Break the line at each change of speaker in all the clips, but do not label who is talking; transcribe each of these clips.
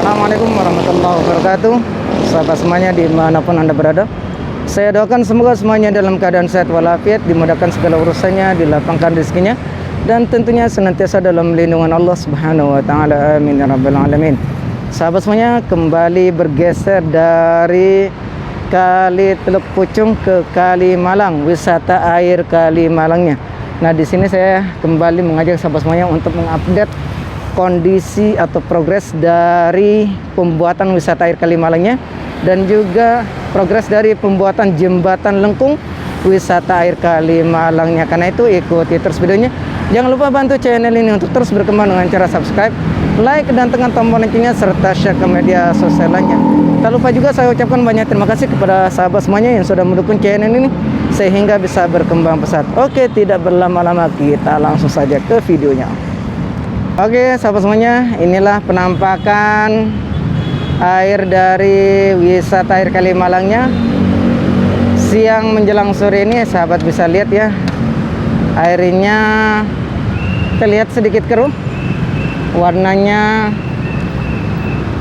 Assalamualaikum warahmatullahi wabarakatuh. Sahabat semuanya dimanapun Anda berada, saya doakan semoga semuanya dalam keadaan sehat walafiat, dimudahkan segala urusannya, dilapangkan rezekinya, dan tentunya senantiasa dalam lindungan Allah Subhanahu wa taala. Amin ya rabbal alamin. Sahabat semuanya, kembali bergeser dari Kali Teluk Pucung ke Kali Malang, wisata air Kali Malangnya. Nah, di sini saya kembali mengajak sahabat semuanya untuk mengupdate kondisi atau progres dari pembuatan wisata air Kali Malangnya, dan juga progres dari pembuatan jembatan lengkung wisata air Kali Malangnya. Karena itu ikuti terus videonya. Jangan lupa bantu channel ini untuk terus berkembang dengan cara subscribe, like, dan tekan tombol loncengnya serta share ke media sosial lainnya. Tak lupa juga saya ucapkan banyak terima kasih kepada sahabat semuanya yang sudah mendukung channel ini sehingga bisa berkembang pesat. Oke, tidak berlama-lama, kita langsung saja ke videonya. Oke sahabat semuanya, inilah penampakan air dari wisata air Kali Malangnya siang menjelang sore ini. Sahabat bisa lihat ya, airnya terlihat sedikit keruh, warnanya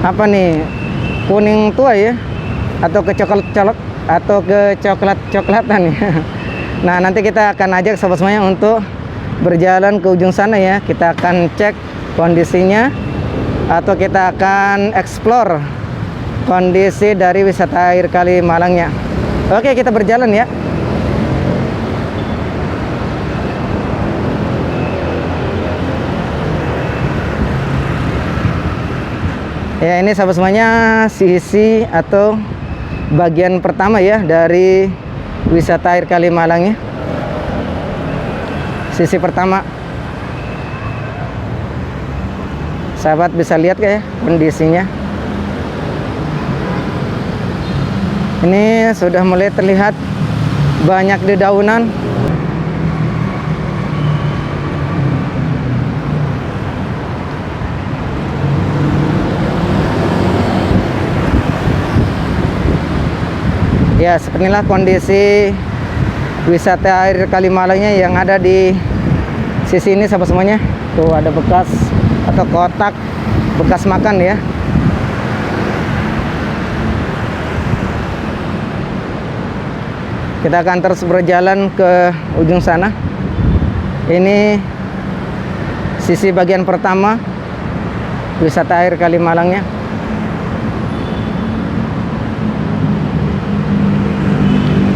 apa nih, kuning tua ya, atau kecoklat-coklat atau kecoklat-coklatan ya. Nah, nanti kita akan ajak sahabat semuanya untuk berjalan ke ujung sana ya. Kita akan cek kondisinya, atau kita akan explore kondisi dari wisata air Kali Malangnya. Oke, kita berjalan ya. Ya, ini sahabat semuanya sisi atau bagian pertama ya dari wisata air Kali Malangnya. Sisi pertama, sahabat bisa lihat kayak kondisinya. Ini sudah mulai terlihat banyak dedaunan. Ya, seperti inilah kondisi wisata air Kali Malangnya yang ada di sisi ini sahabat semuanya. Tuh ada bekas atau kotak bekas makan ya. Kita akan terus berjalan ke ujung sana. Ini sisi bagian pertama wisata air Kali Malangnya.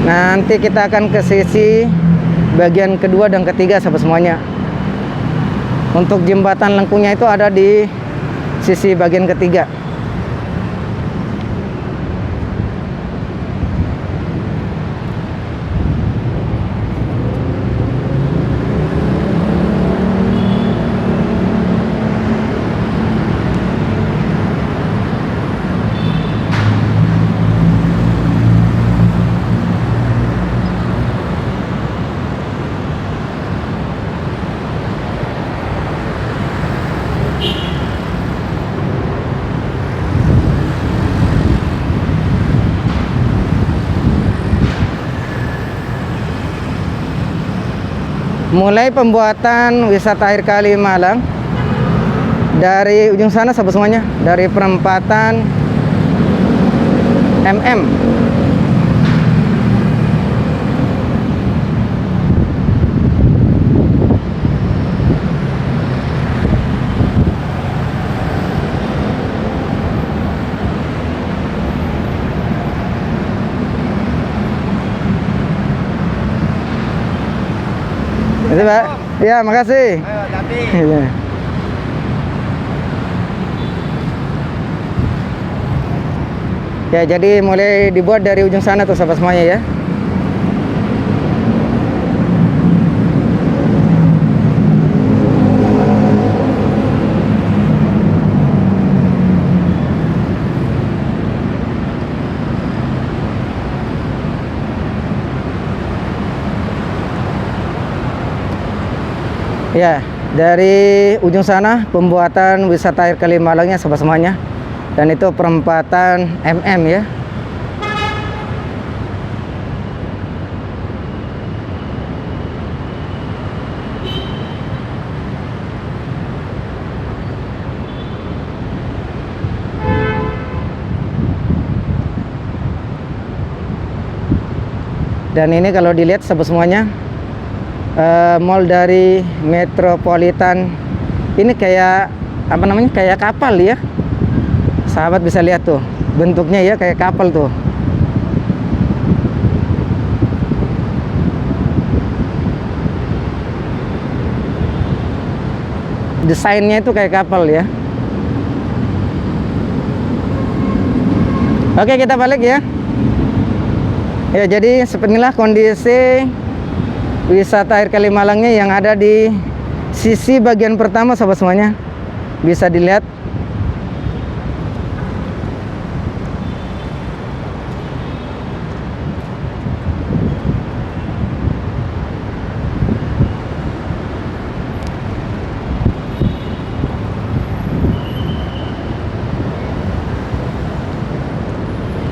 Nanti kita akan ke sisi bagian kedua dan ketiga sahabat semuanya. Untuk jembatan lengkungnya itu ada di sisi bagian ketiga. Mulai pembuatan wisata air Kali Malang dari ujung sana sahabat semuanya, dari perempatan MM. Terima kasih Pak. Ya, makasih.
Ayo, tapi.
Iya. Ya, jadi mulai dibuat dari ujung sana tuh sahabat semuanya ya. Ya, dari ujung sana pembuatan wisata air Kali Malangnya sahabat semuanya. Dan itu perempatan MM ya. Dan ini kalau dilihat semuanya mall dari Metropolitan ini kayak apa namanya, kayak kapal ya. Sahabat bisa lihat tuh bentuknya ya, kayak kapal tuh. Desainnya itu kayak kapal ya. Oke, kita balik ya. Ya, jadi sepertilah kondisi wisata air Kalimalangnya yang ada di sisi bagian pertama, sobat semuanya. Bisa dilihat.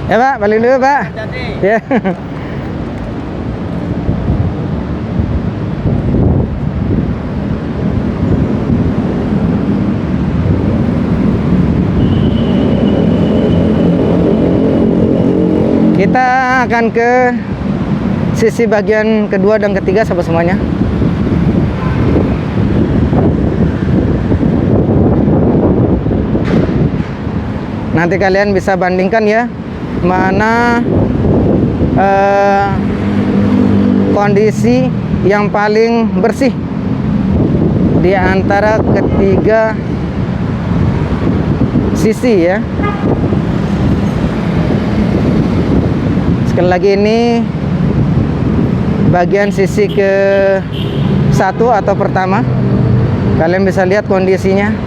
Ya Pak, balik dulu Pak. Ya. Kita akan ke sisi bagian kedua dan ketiga, sahabat semuanya. Nanti kalian bisa bandingkan ya, mana kondisi yang paling bersih di antara ketiga sisi ya. Sekali lagi, ini bagian sisi ke satu atau pertama. Kalian bisa lihat kondisinya.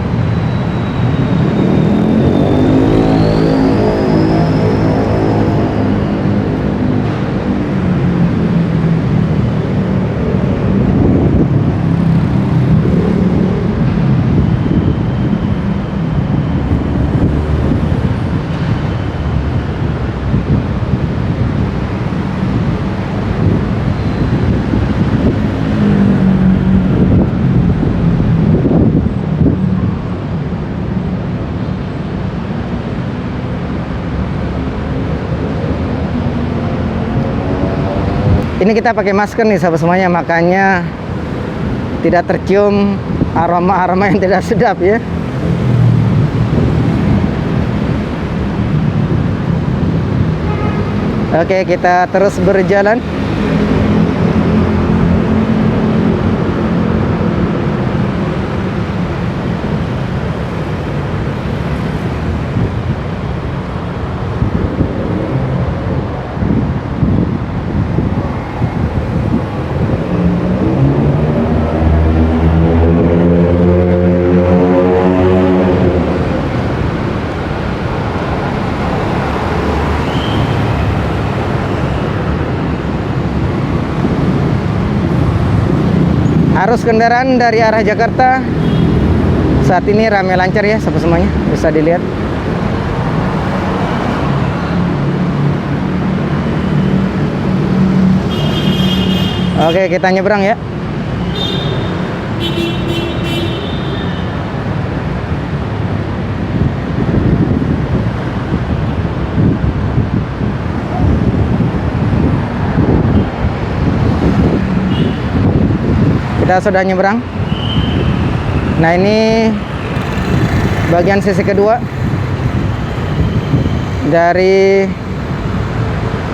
Ini kita pakai masker nih sahabat semuanya, makanya tidak tercium aroma-aroma yang tidak sedap ya. Oke, kita terus berjalan. Arus kendaraan dari arah Jakarta saat ini ramai lancar ya, sahabat semuanya, bisa dilihat. Oke, kita nyebrang ya. Kita sudah nyebrang. Nah, ini bagian sisi kedua dari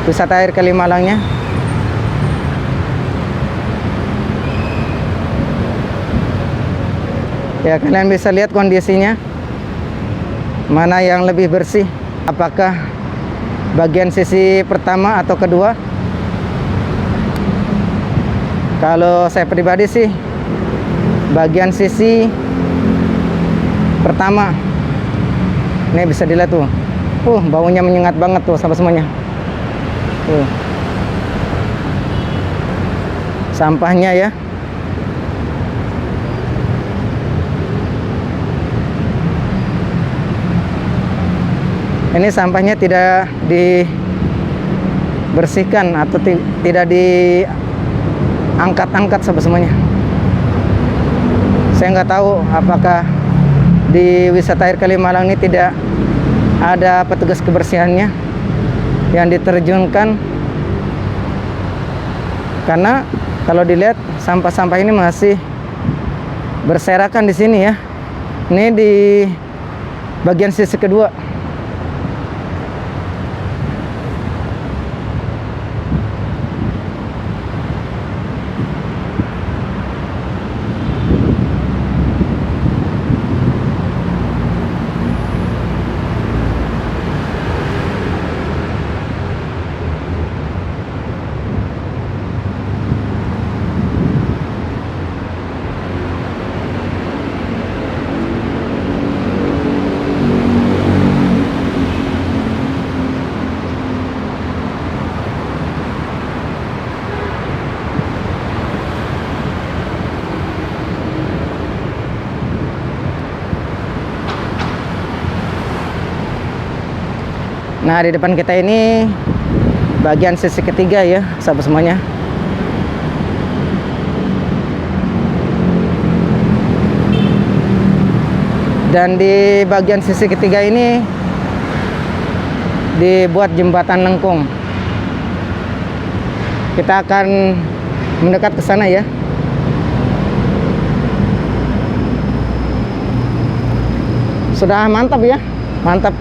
wisata air Kalimalangnya. Ya, kalian bisa lihat kondisinya, mana yang lebih bersih, apakah bagian sisi pertama atau kedua. Kalau saya pribadi sih bagian sisi pertama. Ini bisa dilihat tuh. Baunya menyengat banget tuh sahabat semuanya. Tuh. Sampahnya ya. Ini sampahnya tidak dibersihkan atau tidak diangkat-angkat sahabat semuanya. Saya nggak tahu apakah di wisata air Kalimalang ini tidak ada petugas kebersihannya yang diterjunkan Karena kalau dilihat sampah-sampah ini masih berserakan di sini ya. Ini di bagian sisi kedua. Nah, di depan kita ini bagian sisi ketiga ya, sahabat semuanya. Dan di bagian sisi ketiga ini dibuat jembatan lengkung. Kita akan mendekat ke sana ya. Sudah mantap ya, mantap.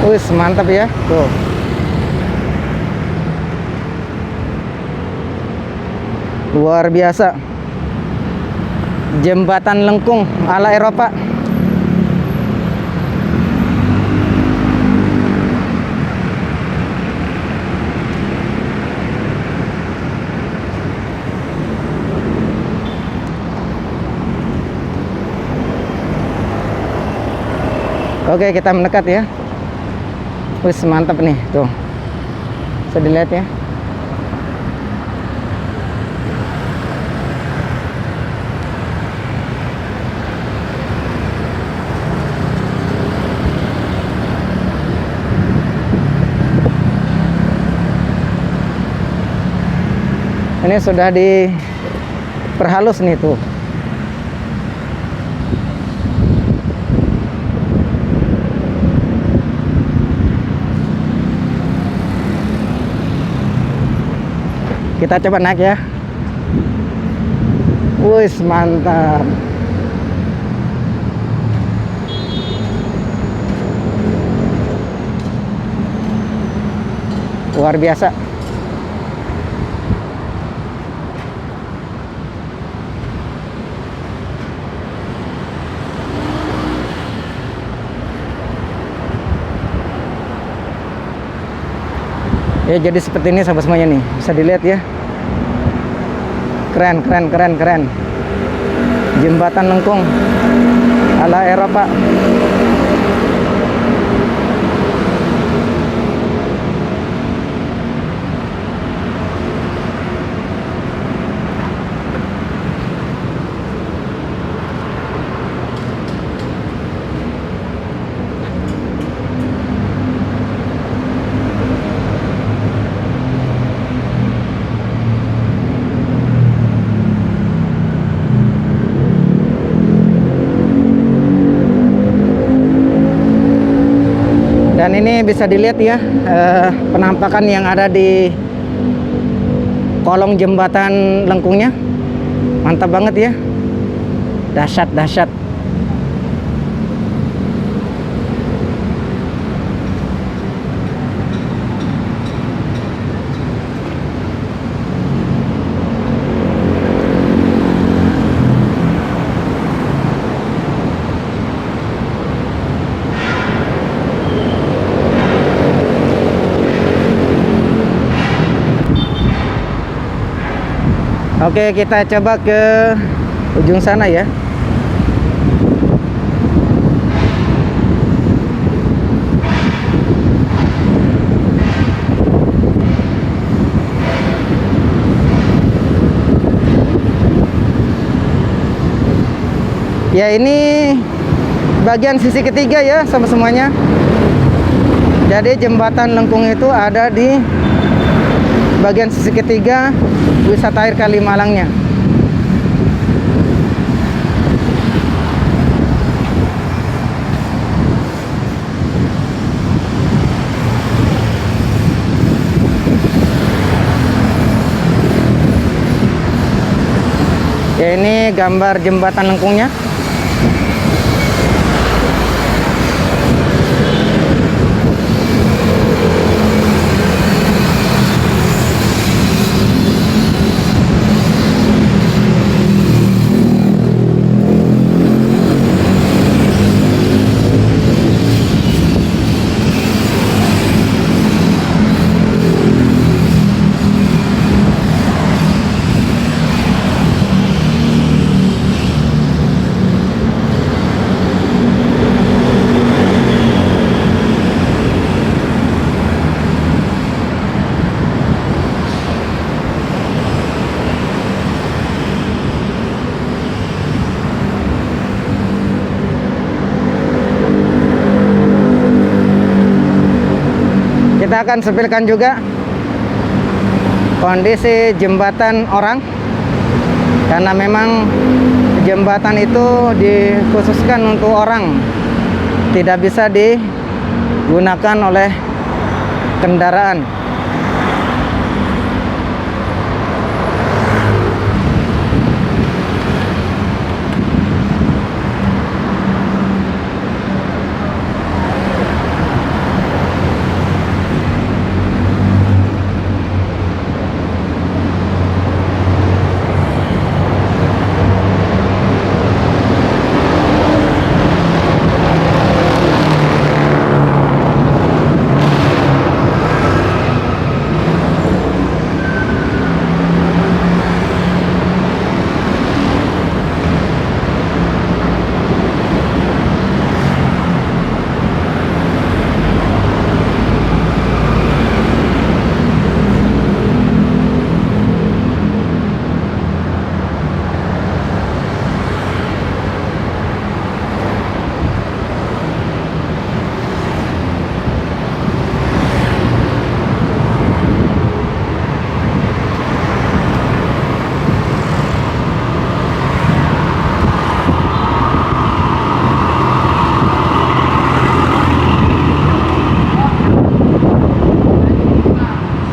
Wih, mantap ya, tuh. Luar biasa. Jembatan lengkung ala Eropa. Oke, kita mendekat ya. Wih, mantap nih, tuh. Bisa dilihat ya. Ini sudah diperhalus nih tuh. Kita coba naik ya. Wih, mantap. Luar biasa. Ya, jadi seperti ini sahabat semuanya nih, bisa dilihat ya. Keren, keren, keren, keren. Jembatan lengkung ala Eropa. Dan ini bisa dilihat ya, penampakan yang ada di kolong jembatan lengkungnya. Mantap banget ya. Dahsyat, dahsyat. Oke, kita coba ke ujung sana ya. Ya, ini bagian sisi ketiga ya sahabat semuanya. Jadi jembatan lengkung itu ada di bagian sisi ketiga wisata air Kalimalangnya. Ya, ini gambar jembatan lengkungnya. Kita akan sepilkan juga kondisi jembatan orang, karena memang jembatan itu dikhususkan untuk orang, tidak bisa digunakan oleh kendaraan.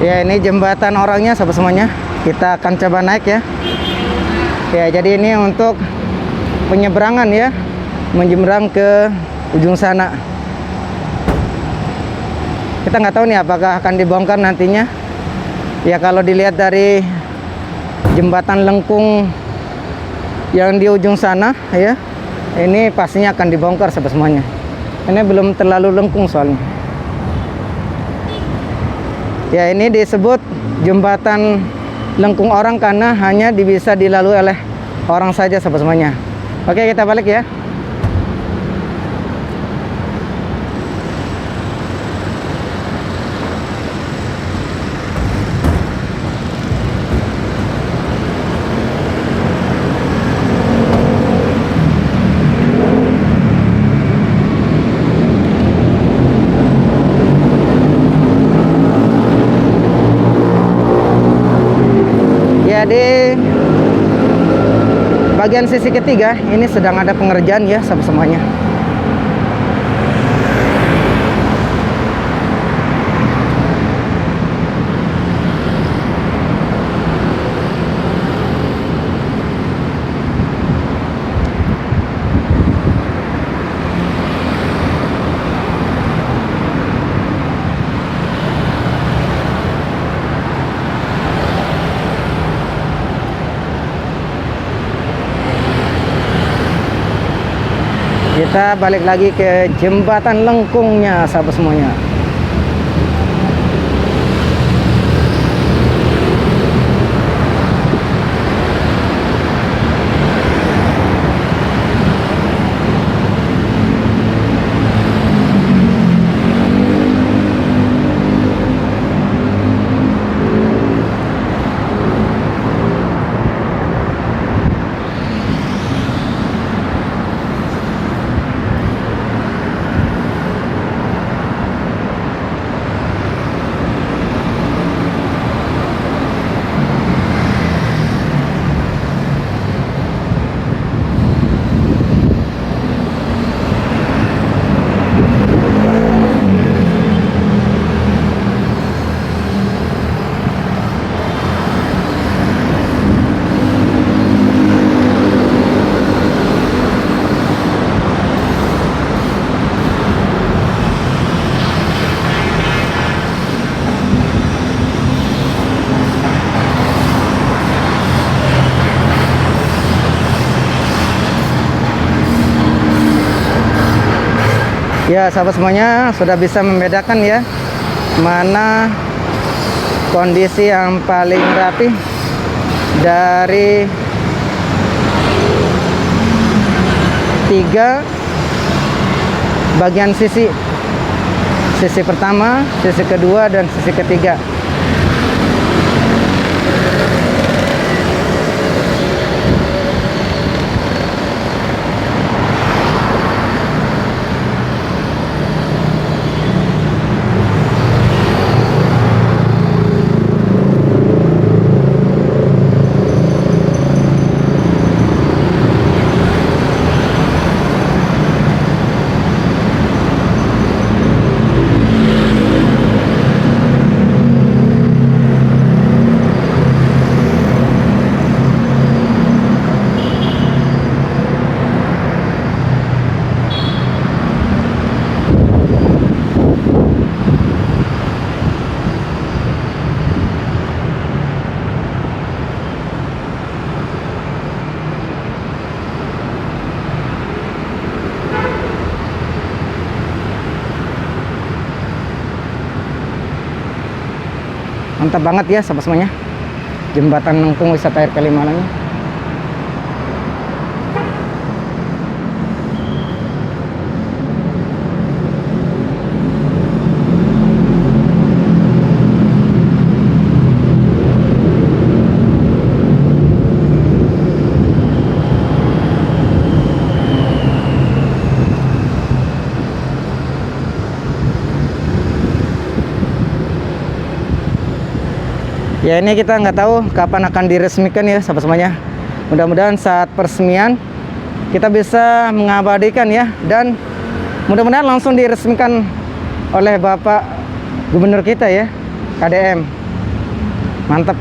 Ya, ini jembatan orangnya sahabat semuanya. Kita akan coba naik ya. Ya, jadi ini untuk penyeberangan ya, menyeberang ke ujung sana. Kita nggak tahu nih apakah akan dibongkar nantinya. Ya, kalau dilihat dari jembatan lengkung yang di ujung sana ya, ini pastinya akan dibongkar sahabat semuanya. Ini belum terlalu lengkung soalnya. Ya, ini disebut jembatan lengkung orang karena hanya bisa dilalui oleh orang saja sahabat semuanya. Oke, kita balik ya. Di bagian sisi ketiga ini sedang ada pengerjaan ya sahabat semuanya. Kita balik lagi ke jembatan lengkungnya sahabat semuanya. Ya, sahabat semuanya sudah bisa membedakan ya mana kondisi yang paling rapi dari 3 bagian sisi. Sisi pertama, sisi kedua, dan sisi ketiga. Mantap banget ya sahabat semuanya, jembatan Nengkung wisata air Kalimalangnya. Ya, ini kita nggak tahu kapan akan diresmikan ya sahabat semuanya. Mudah-mudahan saat peresmian kita bisa mengabadikan ya, dan mudah-mudahan langsung diresmikan oleh Bapak Gubernur kita ya, KDM. Mantap.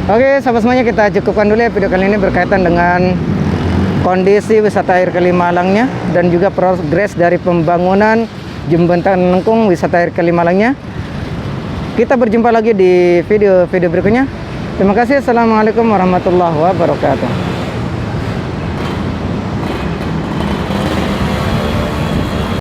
Oke sahabat semuanya, kita cukupkan dulu ya video kali ini berkaitan dengan kondisi wisata air Kalimalangnya dan juga progres dari pembangunan jembatan Nengkung wisata air Kalimalangnya. Kita berjumpa lagi di video berikutnya. Terima kasih. Assalamualaikum warahmatullahi wabarakatuh.